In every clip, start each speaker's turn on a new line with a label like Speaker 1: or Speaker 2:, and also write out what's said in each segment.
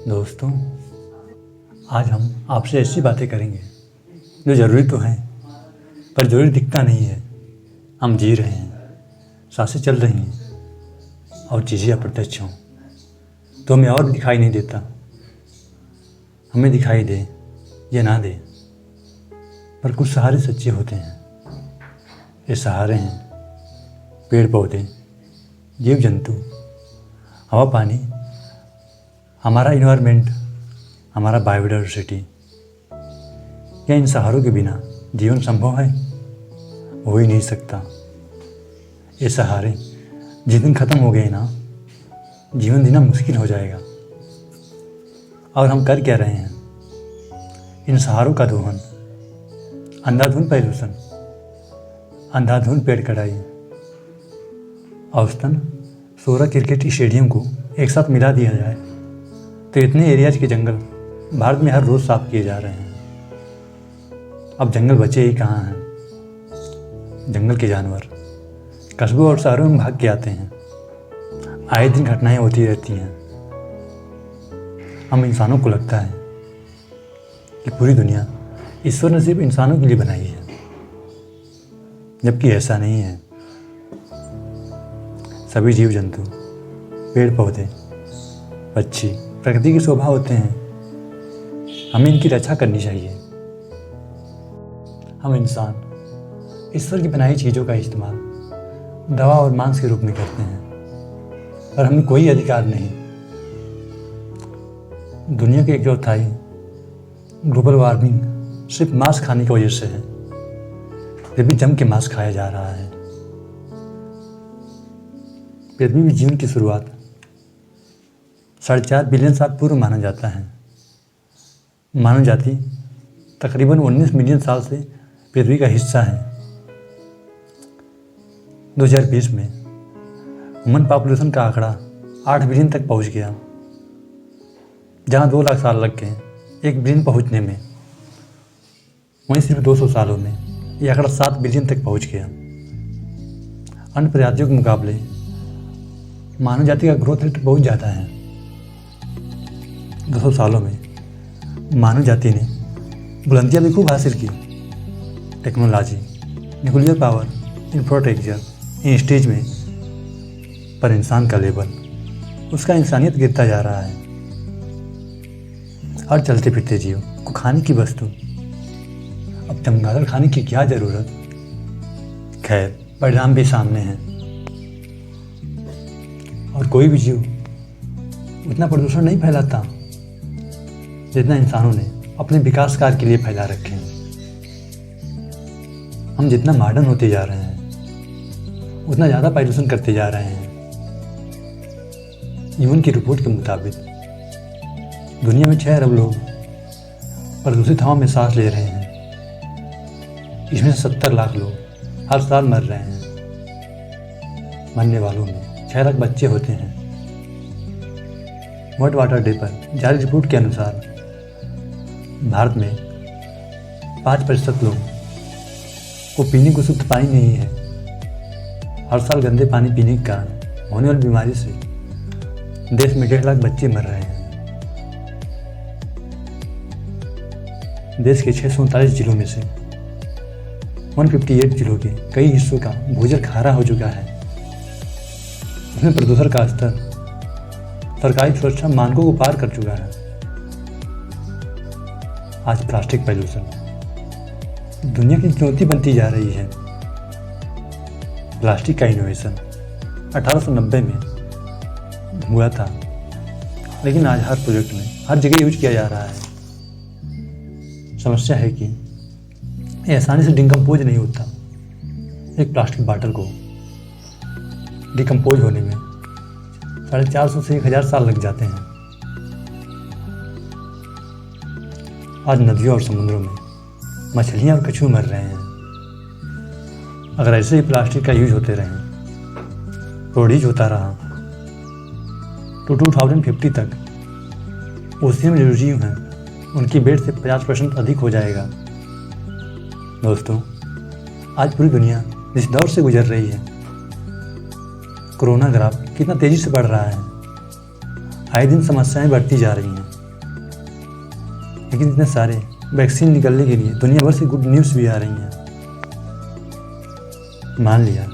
Speaker 1: दोस्तों, आज हम आपसे ऐसी बातें करेंगे जो ज़रूरी तो हैं पर ज़रूरी दिखता नहीं है। हम जी रहे हैं, सांसें चल रही हैं और चीज़ें अप्रत्यक्ष हों तो हमें और भी दिखाई नहीं देता। हमें दिखाई दे या ना दे, पर कुछ सहारे सच्चे होते हैं। ये सहारे हैं पेड़ पौधे, जीव जंतु, हवा पानी, हमारा इन्वायरमेंट, हमारा बायोडाइवर्सिटी। क्या इन सहारों के बिना जीवन संभव है? हो ही नहीं सकता। ये सहारे जिस दिन ख़त्म हो गए ना, जीवन जीना मुश्किल हो जाएगा। और हम कर क्या रहे हैं? इन सहारों का दोहन, अंधाधुंध पॉल्यूशन, अंधाधुंध पेड़ कटाई। औसतन 16 क्रिकेट स्टेडियम को एक साथ मिला दिया जाए तो इतने एरियाज के जंगल भारत में हर रोज़ साफ किए जा रहे हैं। अब जंगल बचे ही कहाँ हैं? जंगल के जानवर कस्बों और शहरों में भाग के आते हैं। आए दिन घटनाएं होती रहती हैं। हम इंसानों को लगता है कि पूरी दुनिया ईश्वर ने सिर्फ इंसानों के लिए बनाई है, जबकि ऐसा नहीं है। सभी जीव जंतु, पेड़ पौधे, पक्षी प्रकृति की शोभा होते हैं। हमें इनकी रक्षा करनी चाहिए। हम इंसान ईश्वर की बनाई चीज़ों का इस्तेमाल दवा और मांस के रूप में करते हैं, पर हमें कोई अधिकार नहीं। दुनिया के 1/4 ग्लोबल वार्मिंग सिर्फ मांस खाने की वजह से है। फिर भी जम के मांस खाया जा रहा है। पृथ्वी में जीवन की शुरुआत 4.5 बिलियन साल पूर्व माना जाता है। मानव जाति तकरीबन 19 मिलियन साल से पृथ्वी का हिस्सा है। 2020 में ह्यूमन पॉपुलेशन का आंकड़ा 8 बिलियन तक पहुंच गया। जहां 2 लाख साल लग गए 1 बिलियन पहुंचने में, वहीं सिर्फ 200 सालों में यह आंकड़ा 7 बिलियन तक पहुंच गया। अन्य प्रजातियों के मुकाबले मानव जाति का ग्रोथ रेट बहुत ज़्यादा है। 200 सालों में मानव जाति ने बुलंदियां भी खूब हासिल की। Technology, nuclear power, infrastructure, in stage में, पर इंसान का लेवल, उसका इंसानियत गिरता जा रहा है। और चलते फिरते जीव को खाने की वस्तु, अब चमगादड़ खाने की क्या ज़रूरत? खैर, परिणाम भी सामने हैं। और कोई भी जीव उतना प्रदूषण नहीं फैलाता जितना इंसानों ने अपने विकास कार्य के लिए फैला रखे हैं। हम जितना मॉडर्न होते जा रहे हैं उतना ज़्यादा पॉल्यूशन करते जा रहे हैं। यूएन की रिपोर्ट के मुताबिक दुनिया में 6 अरब लोग प्रदूषित हवा में सांस ले रहे हैं। इसमें से 70 लाख लोग हर साल मर रहे हैं। मरने वालों में 6 लाख बच्चे होते हैं। वर्ल्ड वाटर डे पर जारी रिपोर्ट के अनुसार भारत में 5% लोग को पीने को शुद्ध पानी नहीं है। हर साल गंदे पानी पीने के कारण होने वाली बीमारी से देश में 1.5 लाख बच्चे मर रहे हैं। देश के 639 जिलों में से 158 जिलों के कई हिस्सों का भूजल खारा हो चुका है। इसमें प्रदूषण का स्तर सरकारी सुरक्षा मानकों को पार कर चुका है। आज प्लास्टिक पॉल्यूशन दुनिया की चुनौती बनती जा रही है। प्लास्टिक का इनोवेशन 1890 में हुआ था, लेकिन आज हर प्रोजेक्ट में हर जगह यूज किया जा रहा है। समस्या है कि ये आसानी से डिकम्पोज नहीं होता। एक प्लास्टिक बॉटल को डिकम्पोज होने में 450 से 1000 साल लग जाते हैं। आज नदियों और समुद्रों में मछलियां और कछुए मर रहे हैं। अगर ऐसे ही प्लास्टिक का यूज होते रहे, प्रोड्यूस होता रहा, तो 2050 तक ओशियन में जो जीव हैं उनकी वेट से 50% अधिक हो जाएगा। दोस्तों, आज पूरी दुनिया जिस दौर से गुजर रही है, कोरोना ग्राफ कितना तेज़ी से बढ़ रहा है। आए दिन समस्याएं बढ़ती जा रही हैं। लेकिन इतने सारे वैक्सीन निकलने के लिए दुनिया भर से गुड न्यूज़ भी आ रही हैं। मान लिया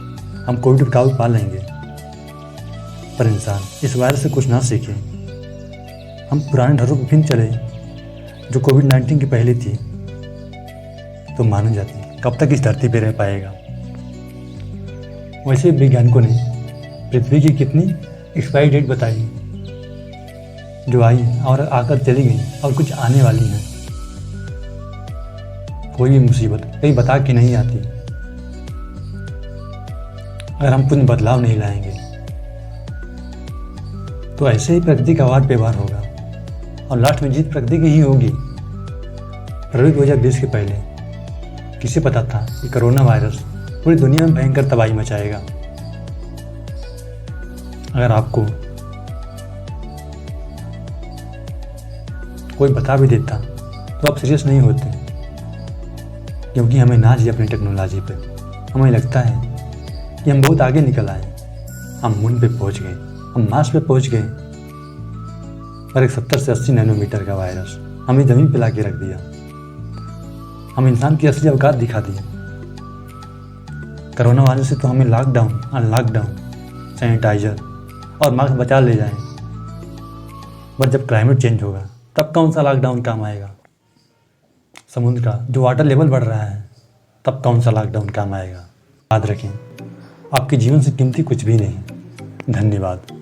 Speaker 1: हम कोविड पर काबू पा लेंगे, पर इंसान इस वायरस से कुछ ना सीखे। हम पुराने ढर्रों पर फिर चले जो कोविड-19 की पहले थी, तो मानी जाती कब तक इस धरती पर रह पाएगा। वैसे वैज्ञानिकों ने पृथ्वी की कितनी एक्सपायरी डेट बताई, जो आई और आकर चली गई और कुछ आने वाली हैं। कोई भी मुसीबत कहीं बता के नहीं आती। अगर हम कुछ बदलाव नहीं लाएंगे तो ऐसे ही प्रकृति का वार व्यवहार होगा और लास्ट में जीत प्रकृति की ही होगी। फरवरी 2020 के पहले किसे पता था कि कोरोना वायरस पूरी दुनिया में भयंकर तबाही मचाएगा। अगर आपको कोई बता भी देता तो आप सीरियस नहीं होते, क्योंकि हमें नाज है अपनी टेक्नोलॉजी पे। हमें लगता है कि हम बहुत आगे निकल आए, हम मून पे पहुंच गए, हम मार्स पे पहुंच गए, पर एक 70 से 80 नैनोमीटर का वायरस हमें ज़मीन पे ला के रख दिया। हम इंसान की असली औकात दिखा दी। कोरोना वायरस से तो हमें लॉकडाउन, अनलॉकडाउन, सैनिटाइजर और मास्क बचा ले जाएं, पर जब क्लाइमेट चेंज होगा तब कौन सा लॉकडाउन काम आएगा। समुद्र का जो वाटर लेवल बढ़ रहा है, तब कौन सा लॉकडाउन काम आएगा। याद रखें, आपके जीवन से कीमती कुछ भी नहीं। धन्यवाद।